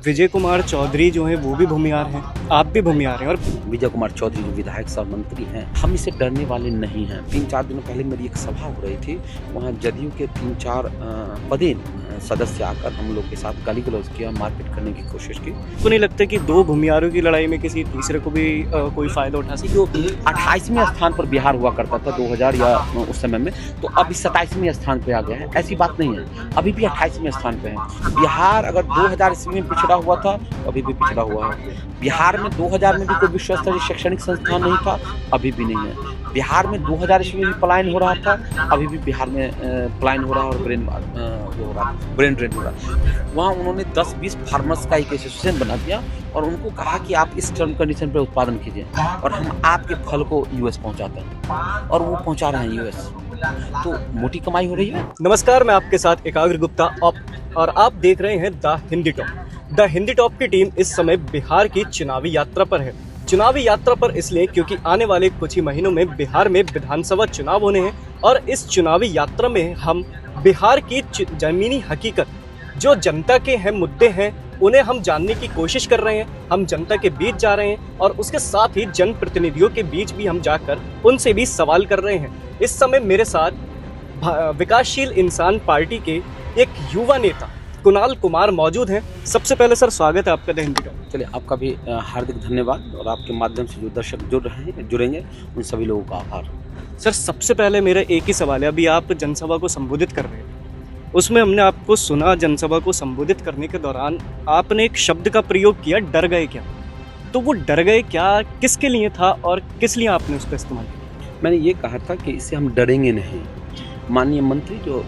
विजय कुमार चौधरी जो हैं वो भी भूमिहार हैं, आप भी भूमिहार हैं। और विजय कुमार चौधरी जो विधायक सह मंत्री हैं, हम इससे डरने वाले नहीं हैं। 3-4 दिन पहले मेरी एक सभा हो रही थी, वहाँ जदयू के 3-4 पदेन सदस्य आकर हम लोग के साथ गाली गलौज किया, मारपीट करने की कोशिश की। तो नहीं लगता कि दो भूमिहारों की लड़ाई में किसी तीसरे को भी कोई फायदा उठा सके? जो 28वें स्थान पर बिहार हुआ करता था 2000 या उस समय में, तो अब 27वें स्थान पे आ गया है। ऐसी बात नहीं है, अभी भी 28वें स्थान पे है। बिहार अगर 2000 ईस्वी में पिछड़ा हुआ था, अभी भी पिछड़ा हुआ है। बिहार में 2000 में भी कोई विश्व स्तरीय शैक्षणिक संस्थान नहीं था, अभी भी नहीं है। बिहार में 2000 ईस्वी में भी पलायन हो रहा था, अभी भी बिहार में पलायन हो रहा है और ब्रेन ड्रेन हो रहा है। वहाँ उन्होंने 10-20 फार्मर्स का एक एसोसिएशन बना दिया और उनको कहा कि आप इस टर्म कंडीशन पर उत्पादन कीजिए और हम आपके फल को यूएस पहुँचाते हैं, और वो पहुँचा रहे हैं यूएस। तो मोटी कमाई हो रही है। नमस्कार, मैं आपके साथ एकाग्र गुप्ता और आप देख रहे हैं the Hindi top. The Hindi top की टीम इस समय बिहार की चुनावी यात्रा पर है। चुनावी यात्रा पर इसलिए क्योंकि आने वाले कुछ ही महीनों में बिहार में विधानसभा चुनाव होने हैं और इस चुनावी यात्रा में हम बिहार की जमीनी हकीकत, जो जनता के हैं मुद्दे हैं, उन्हें हम जानने की कोशिश कर रहे हैं। हम जनता के बीच जा रहे हैं और उसके साथ ही जनप्रतिनिधियों के बीच भी हम जाकर उनसे भी सवाल कर रहे हैं। इस समय मेरे साथ विकासशील इंसान पार्टी के एक युवा नेता कुणाल कुमार मौजूद हैं। सबसे पहले सर, स्वागत है आपका द हिंदी टॉप। चलिए, आपका भी हार्दिक धन्यवाद, और आपके माध्यम से जो दर्शक जुड़ेंगे उन सभी लोगों का आभार। सर, सबसे पहले मेरा एक ही सवाल है, अभी आप जनसभा को संबोधित कर रहे हैं, उसमें हमने आपको सुना, जनसभा को संबोधित करने के दौरान आपने एक शब्द का प्रयोग किया, डर गए क्या? तो वो डर गए क्या किसके लिए था और किस लिए आपने उसका इस्तेमाल किया? मैंने ये कहा था कि इससे हम डरेंगे नहीं। माननीय मंत्री जो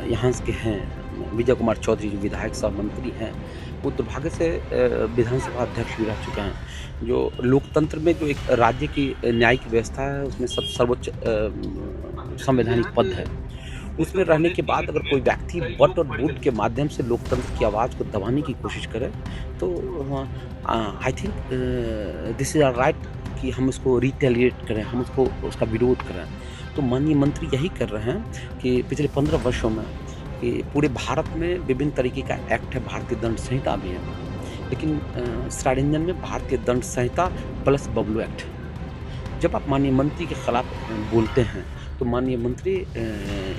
यहाँ के हैं, विजय कुमार चौधरी जो विधायक सह मंत्री हैं, वो दुर्भाग्य से विधानसभा अध्यक्ष भी रह चुके हैं। जो लोकतंत्र में जो एक राज्य की न्यायिक व्यवस्था है, उसमें सर्वोच्च संवैधानिक पद है। उसमें रहने के बाद अगर कोई व्यक्ति बट और बूट के माध्यम से लोकतंत्र की आवाज़ को दबाने की कोशिश करे, तो I think this is right कि हम उसको रिटेलिएट करें, हम उसका विरोध करें। तो माननीय मंत्री यही कर रहे हैं कि पिछले 15 वर्षों में कि पूरे भारत में विभिन्न तरीके का एक्ट है, भारतीय दंड संहिता भी है, लेकिन श्राइड में भारतीय दंड संहिता प्लस बबलू एक्ट। जब आप माननीय मंत्री के खिलाफ बोलते हैं तो माननीय मंत्री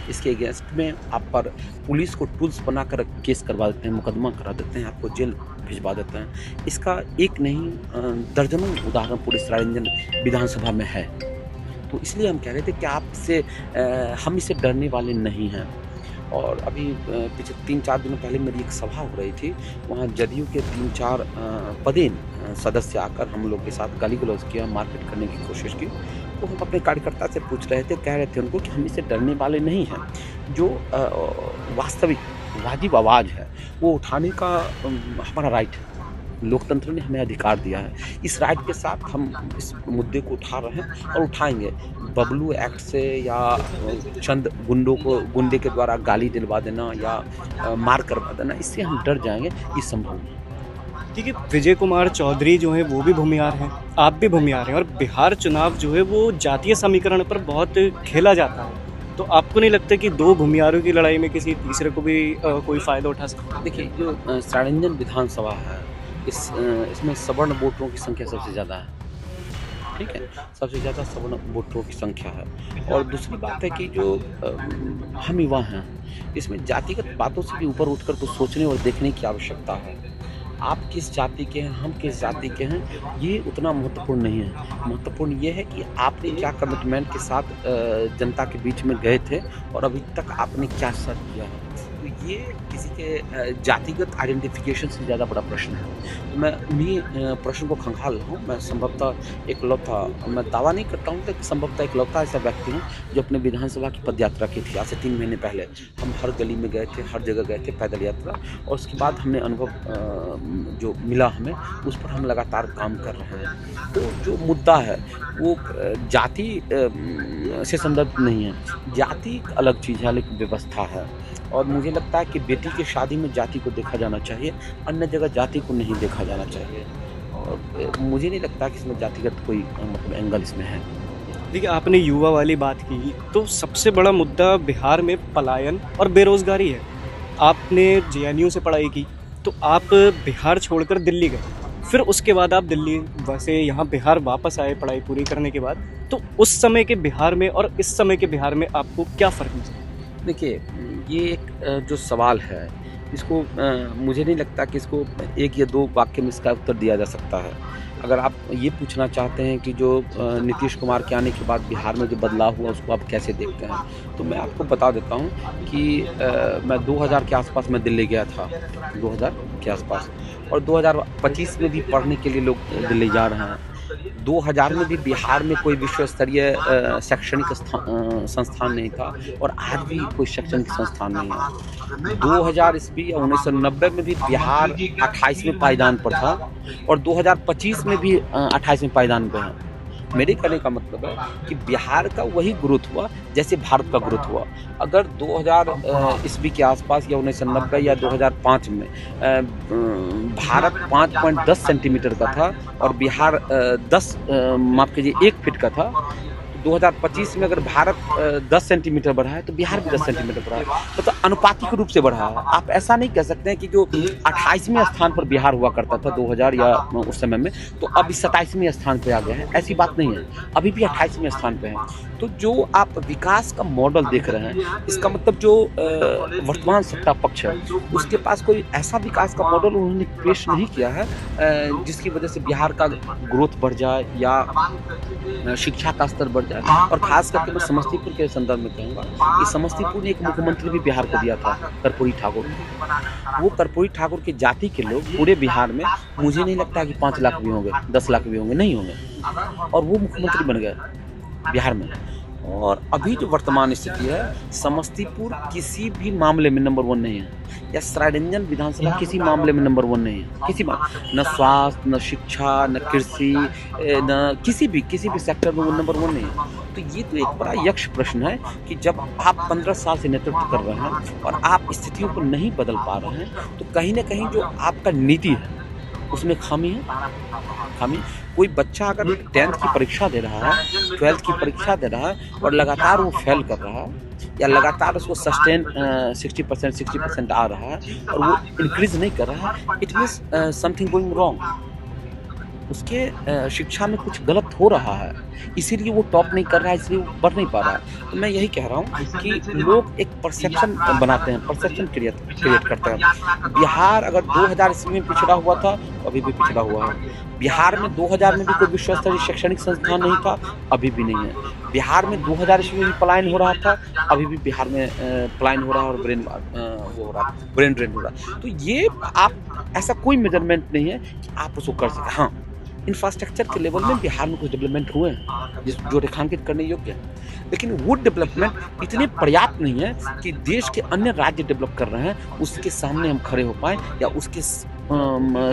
इसके अगेंस्ट में आप पर पुलिस को टूल्स बनाकर केस करवा देते हैं, मुकदमा करा देते हैं, आपको जेल भिजवा देते हैं। इसका एक नहीं दर्जनों उदाहरण पूरे श्राइड विधानसभा में है। तो इसलिए हम कह रहे थे कि आपसे हम इसे डरने वाले नहीं हैं। और अभी पिछले 3-4 दिनों पहले मेरी एक सभा हो रही थी, वहाँ जदयू के 3-4 पदेन सदस्य आकर हम लोग के साथ गाली गलौज किया, मारपीट करने की कोशिश की। तो हम अपने कार्यकर्ता से पूछ रहे थे, कह रहे थे उनको कि हम इससे डरने वाले नहीं हैं। जो वास्तविक वाजिब आवाज़ है वो उठाने का हमारा राइट है, लोकतंत्र ने हमें अधिकार दिया है। इस राइट के साथ हम इस मुद्दे को उठा रहे हैं और उठाएंगे। बबलू एक्ट से या चंद गुंडे के द्वारा गाली दिलवा देना या मार करवा देना, इससे हम डर जाएंगे, ये संभव नहीं। ठीक है, विजय कुमार चौधरी जो हैं वो भी भूमिहार हैं, आप भी भूमिहार हैं, और बिहार चुनाव जो है वो जातीय समीकरण पर बहुत खेला जाता है। तो आपको नहीं लगता कि दो भूमिहारों की लड़ाई में किसी तीसरे को भी कोई फ़ायदा उठा सकता? देखिए, जो श्राइड विधानसभा है, इसमें सवर्ण वोटरों की संख्या सबसे ज़्यादा है। ठीक है, सबसे ज़्यादा सवर्ण वोटरों की संख्या है। और दूसरी बात है कि जो हम युवा हैं, इसमें जातिगत बातों से भी ऊपर उठकर कुछ सोचने और देखने की आवश्यकता है। आप किस जाति के हैं, हम किस जाति के हैं, ये उतना महत्वपूर्ण नहीं है। महत्वपूर्ण ये है कि आपने क्या कमिटमेंट के साथ जनता के बीच में गए थे और अभी तक आपने क्या सर्व किया है। तो ये किसी के जातिगत आइडेंटिफिकेशन से ज़्यादा बड़ा प्रश्न है। तो मैं उन्हीं प्रश्न को खंगाल रहा हूँ। मैं संभवतः एकलौता, मैं दावा नहीं करता हूँ, लेकिन संभवतः एकलौता ऐसा व्यक्ति हूँ जो अपने विधानसभा की पदयात्रा की थी आज से 3 महीने पहले। हम हर गली में गए थे, हर जगह गए थे पैदल यात्रा, और उसके बाद हमने अनुभव जो मिला हमें, उस पर हम लगातार काम कर रहे हैं। तो जो मुद्दा है वो जाति से संदर्भ नहीं है। जाति एक अलग चीज़ है, लेकिन व्यवस्था है। और मुझे लगता है कि बेटी की शादी में जाति को देखा जाना चाहिए, अन्य जगह जाति को नहीं देखा जाना चाहिए। और मुझे नहीं लगता कि इसमें जातिगत कोई मतलब एंगल इसमें है। देखिए, आपने युवा वाली बात की, तो सबसे बड़ा मुद्दा बिहार में पलायन और बेरोजगारी है। आपने जेएनयू से पढ़ाई की, तो आप बिहार छोड़कर दिल्ली गए, फिर उसके बाद आप दिल्ली वैसे यहाँ बिहार वापस आए पढ़ाई पूरी करने के बाद, तो उस समय के बिहार में और इस समय के बिहार में आपको क्या फ़र्क नज़र? देखिए, ये एक जो सवाल है, इसको मुझे नहीं लगता कि इसको 1 या 2 वाक्य में इसका उत्तर दिया जा सकता है। अगर आप ये पूछना चाहते हैं कि जो नीतीश कुमार के आने के बाद बिहार में जो बदलाव हुआ उसको आप कैसे देखते हैं, तो मैं आपको बता देता हूँ कि मैं 2000 के आसपास मैं दिल्ली गया था, 2000 के आसपास, और 2025 में भी पढ़ने के लिए लोग दिल्ली जा रहे हैं। 2000 में भी बिहार में कोई विश्व स्तरीय शैक्षणिक संस्थान नहीं था, और आज भी कोई शैक्षणिक संस्थान नहीं है। 2000 ईस्वी या 1990 में भी बिहार 28वें पायदान पर था, और 2025 में भी 28वें पायदान पर है। मेरे कहने का मतलब है कि बिहार का वही ग्रोथ हुआ जैसे भारत का ग्रोथ हुआ। अगर 2000 ईस्वी के आसपास या 1990 या 2005 में भारत 5.10 सेंटीमीटर का था और बिहार 1 फीट का था, 2025 में अगर भारत 10 सेंटीमीटर बढ़ा है तो बिहार भी 10 सेंटीमीटर बढ़ा है, मतलब अनुपातिक रूप से बढ़ा है। आप ऐसा नहीं कह सकते हैं कि जो 28वें स्थान पर बिहार हुआ करता था 2000 या उस समय में, तो अब इस 27वें स्थान पे आ गया है, ऐसी बात नहीं है, अभी भी 28वें स्थान पे है। तो जो आप विकास का मॉडल देख रहे हैं, इसका मतलब जो वर्तमान सत्ता पक्ष है उसके पास कोई ऐसा विकास का मॉडल उन्होंने पेश नहीं किया है जिसकी वजह से बिहार का ग्रोथ बढ़ जाए या शिक्षा का स्तर बढ़ जाए। और खास करके मैं समस्तीपुर के संदर्भ में कहूँगा कि समस्तीपुर ने एक मुख्यमंत्री भी बिहार को दिया था, कर्पूरी ठाकुर। वो कर्पूरी ठाकुर की जाति के लोग पूरे बिहार में मुझे नहीं लगता कि 5 लाख भी होंगे, 10 लाख भी होंगे, नहीं होंगे, और वो मुख्यमंत्री बन गए बिहार में। और अभी जो वर्तमान स्थिति है, समस्तीपुर किसी भी मामले में नंबर 1 नहीं है, या सरायरंजन विधानसभा किसी मामले में नंबर 1 नहीं है, किसी न स्वास्थ्य, न शिक्षा, न कृषि, न किसी भी सेक्टर में वो नंबर 1 नहीं है। तो ये तो एक बड़ा यक्ष प्रश्न है कि जब आप 15 साल से नेतृत्व कर रहे हैं और आप स्थितियों को नहीं बदल पा रहे हैं, तो कहीं ना कहीं जो आपका नीति है उसमें खामी है। कोई बच्चा अगर 10th की परीक्षा दे रहा है, 12th की परीक्षा दे रहा है और लगातार वो फेल कर रहा है, या लगातार उसको सस्टेन 60% आ रहा है और वो इंक्रीज नहीं कर रहा है, it means something going wrong. उसके शिक्षा में कुछ गलत हो रहा है, इसीलिए वो टॉप नहीं कर रहा है, इसलिए वो बढ़ नहीं पा रहा है। तो मैं यही कह रहा हूँ कि लोग एक परसेप्शन बनाते हैं, परसेप्शन क्रिएट करते हैं। बिहार अगर 2000 ईस्वी में पिछड़ा हुआ था, अभी भी पिछड़ा हुआ है। बिहार में 2000 में भी कोई विश्व स्तरीय शैक्षणिक संस्थान नहीं था, अभी भी नहीं है। बिहार में 2000 ईस्वी में भी पलायन हो रहा था, अभी भी बिहार में पलायन हो रहा है और ब्रेन ड्रेन हो रहा है। तो ये आप ऐसा कोई मेजरमेंट नहीं है कि आप उसको कर सकें। हाँ, इंफ्रास्ट्रक्चर के लेवल में बिहार में कुछ डेवलपमेंट हुए हैं जो रेखांकित करने योग्य है, लेकिन वो डेवलपमेंट इतने पर्याप्त नहीं है कि देश के अन्य राज्य डेवलप कर रहे हैं उसके सामने हम खड़े हो पाएँ या उसके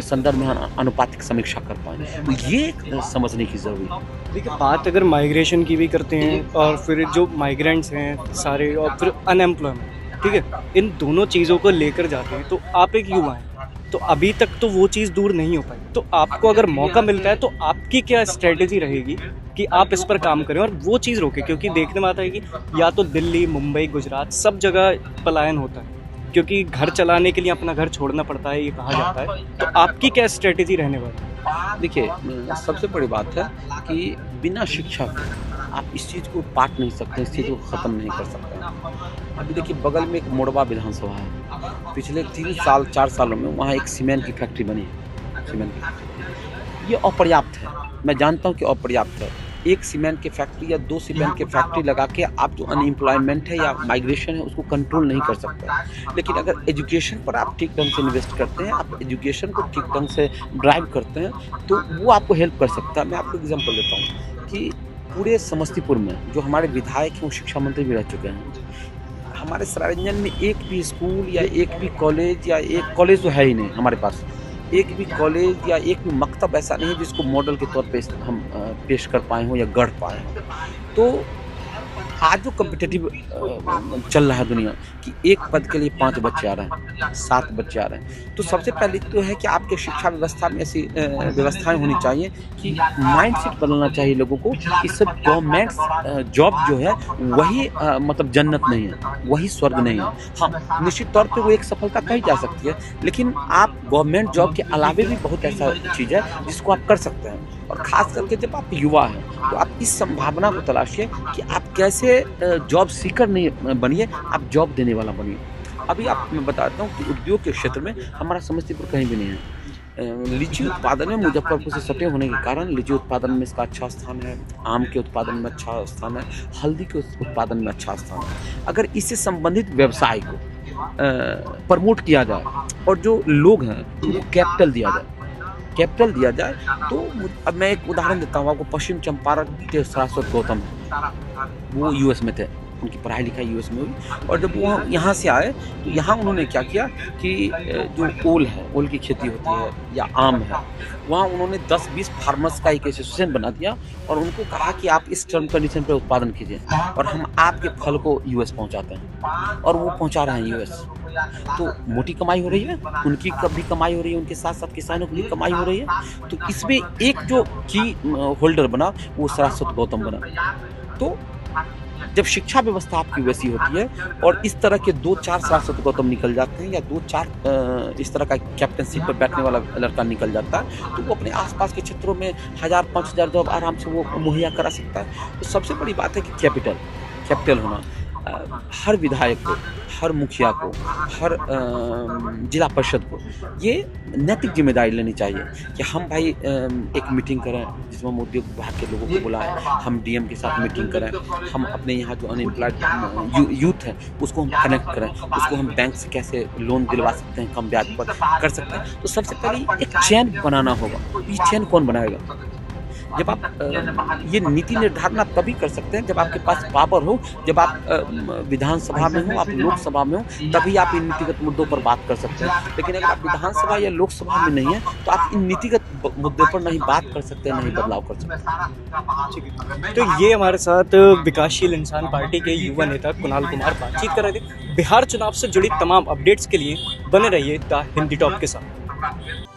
संदर्भ में अनुपातिक समीक्षा कर पाएँ। तो ये समझने की ज़रूरी है। देखिए, बात अगर माइग्रेशन की भी करते हैं और फिर जो माइग्रेंट्स हैं सारे और फिर अनएम्प्लॉयमेंट, ठीक है, इन दोनों चीज़ों को लेकर जाते हैं, तो आप एक युवा हैं, तो अभी तक तो वो चीज़ दूर नहीं हो पाई। तो आपको अगर मौका मिलता है तो आपकी क्या स्ट्रेटेजी रहेगी कि आप इस पर काम करें और वो चीज़ रोकें? क्योंकि देखने में आता है कि या तो दिल्ली, मुंबई, गुजरात सब जगह पलायन होता है, क्योंकि घर चलाने के लिए अपना घर छोड़ना पड़ता है, ये कहा जाता है। तो आपकी क्या स्ट्रेटेजी रहने वाली है? देखिए, सबसे बड़ी बात है कि बिना शिक्षा के आप इस चीज़ को पाट नहीं सकते, इस चीज़ को ख़त्म नहीं कर सकते। अभी देखिए, बगल में एक मोड़वा विधानसभा है, पिछले 4 सालों में वहाँ एक सीमेंट की फैक्ट्री बनी है, सीमेंट की फैक्ट्री। ये अपर्याप्त है, मैं जानता हूँ कि अपर्याप्त है। एक सीमेंट की फैक्ट्री या 2 सीमेंट की फैक्ट्री लगा के आप जो अनएम्प्लॉयमेंट है या माइग्रेशन है उसको कंट्रोल नहीं कर सकते। लेकिन अगर एजुकेशन पर आप ठीक ढंग से इन्वेस्ट करते हैं, आप एजुकेशन को ठीक ढंग से ड्राइव करते हैं, तो वो आपको हेल्प कर सकता है। मैं आपको एग्जांपल देता हूँ कि पूरे समस्तीपुर में जो हमारे विधायक हैं वो शिक्षा मंत्री भी रह चुके हैं। हमारे सरायरंजन में एक भी स्कूल या एक भी कॉलेज या एक कॉलेज तो है ही नहीं हमारे पास, एक भी कॉलेज या एक भी मकतब ऐसा नहीं है जिसको मॉडल के तौर पे हम पेश कर पाए हों या गढ़ पाए हों। तो आज जो कम्पिटिटिव चल रहा है दुनिया कि एक पद के लिए 5 बच्चे आ रहे हैं, 7 बच्चे आ रहे हैं, तो सबसे पहले तो है कि आपके शिक्षा व्यवस्था में ऐसी व्यवस्थाएं होनी चाहिए कि माइंडसेट बदलना चाहिए लोगों को कि सब गवर्नमेंट जॉब जो है वही मतलब जन्नत नहीं है, वही स्वर्ग नहीं है। हाँ, निश्चित तौर पे वो एक सफलता कही जा सकती है, लेकिन आप गवर्नमेंट जॉब के अलावे भी बहुत ऐसा चीज़ है जिसको आप कर सकते हैं। और ख़ास करके जब आप युवा हैं तो आप इस संभावना को तलाशिए कि आप कैसे जॉब सीकर नहीं बनिए, आप जॉब देने वाला बनिए। अभी आप मैं बताता हूँ कि उद्योग के क्षेत्र में हमारा समस्तीपुर कहीं भी नहीं है। लीची उत्पादन में मुजफ्फरपुर से सटे होने के कारण लीची उत्पादन में इसका अच्छा स्थान है, आम के उत्पादन में अच्छा स्थान है, हल्दी के उत्पादन में अच्छा स्थान है। अगर इससे संबंधित व्यवसाय को प्रमोट किया जाए और जो लोग हैं उनको कैपिटल दिया जाए तो अब मैं एक उदाहरण देता हूँ आपको। पश्चिम चंपारण के शाश्वत गौतम वो यूएस में थे, उनकी पढ़ाई लिखाई यूएस में हुई, और जब वो यहाँ से आए तो यहाँ उन्होंने क्या किया कि जो ओल है, ओल की खेती होती है या आम है, वहाँ उन्होंने 10-20 फार्मर्स का एक एसोसिएशन बना दिया और उनको कहा कि आप इस टर्म कंडीशन पर उत्पादन कीजिए और हम आपके फल को यूएस पहुँचाते हैं, और वो पहुँचा रहे हैं यूएस। तो मोटी कमाई हो रही है, उनकी भी कमाई हो रही है, उनके साथ साथ किसानों की भी कमाई हो रही है। तो इसमें एक जो की होल्डर बना वो शाश्वत गौतम बना। तो जब शिक्षा व्यवस्था आपकी वैसी होती है और इस तरह के 2-4 शाश्वत गौतम निकल जाते हैं या 2-4 इस तरह का कैप्टनशिप पर बैठने वाला लड़का निकल जाता है, तो वो अपने आसपास के क्षेत्रों में 1000-5000 जॉब आराम से वो मुहैया करा सकता है। तो सबसे बड़ी बात है कि कैपिटल होना। हर विधायक को, हर मुखिया को, हर जिला परिषद को ये नैतिक जिम्मेदारी लेनी चाहिए कि हम भाई एक मीटिंग करें जिसमें हम उद्योग विभाग के लोगों को बुलाएं, हम डीएम के साथ मीटिंग करें, हम अपने यहाँ जो अनएम्प्लॉयड यूथ है उसको हम कनेक्ट करें, उसको हम बैंक से कैसे लोन दिलवा सकते हैं, कम ब्याज पर कर सकते हैं। तो सबसे पहले एक चेन बनाना होगा। ये चेन कौन बनाएगा? जब आप ये नीति निर्धारण आप तभी कर सकते हैं जब आपके पास पावर हो, जब आप विधानसभा में हो, आप लोकसभा में हो, तभी आप इन नीतिगत मुद्दों पर बात कर सकते हैं। लेकिन अगर आप विधानसभा या लोकसभा में नहीं है तो आप इन नीतिगत मुद्दों पर नहीं बात कर सकते, नहीं बदलाव कर सकते। तो ये हमारे साथ विकासशील इंसान पार्टी के युवा नेता कुणाल कुमार बातचीत कर रहे थे। बिहार चुनाव से जुड़ी तमाम अपडेट्स के लिए बने रहिए द हिंदी टॉप के साथ।